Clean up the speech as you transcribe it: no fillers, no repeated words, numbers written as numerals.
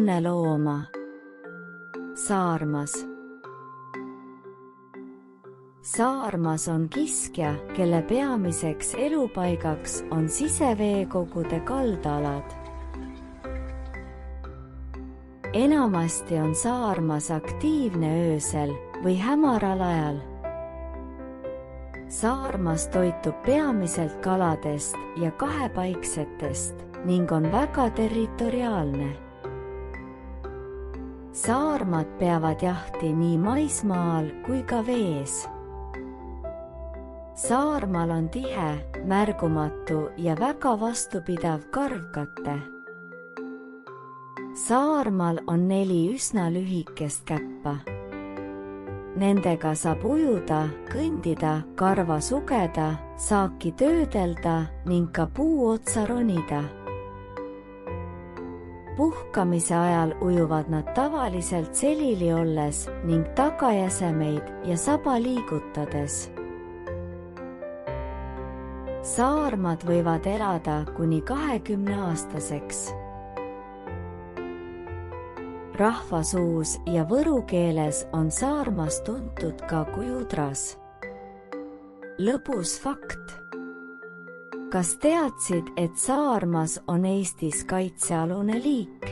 unnelooma. Saarmas. Saarmas on kiskja, kelle peamiseks elupaigaks on siseveekogude kaldaalad. Enamasti on saarmas aktiivne öösel või hämaral ajal. Saarmas toitub peamiselt kaladest ja kahepaiksetest ning on väga territoriaalne. Saarmad peavad jahti nii maismaal kui ka vees. Saarmal on tihe, märgumatu ja väga vastupidav karvkate. Saarmal on 4 üsna lühikest käppa. Nendega saab ujuda, kõndida, karva sugeda, saaki töödelda ning ka puu otsa ronida. Puhkamise ajal ujuvad nad tavaliselt selili olles ning tagajäsemeid ja saba liigutades. Saarmad võivad elada kuni 20-aastaseks. Rahvasuus ja võru keeles on Saarmas tuntud ka kui udras. Lõbus fakt. Kas teadsid, et Saarmas on Eestis kaitsealune liik?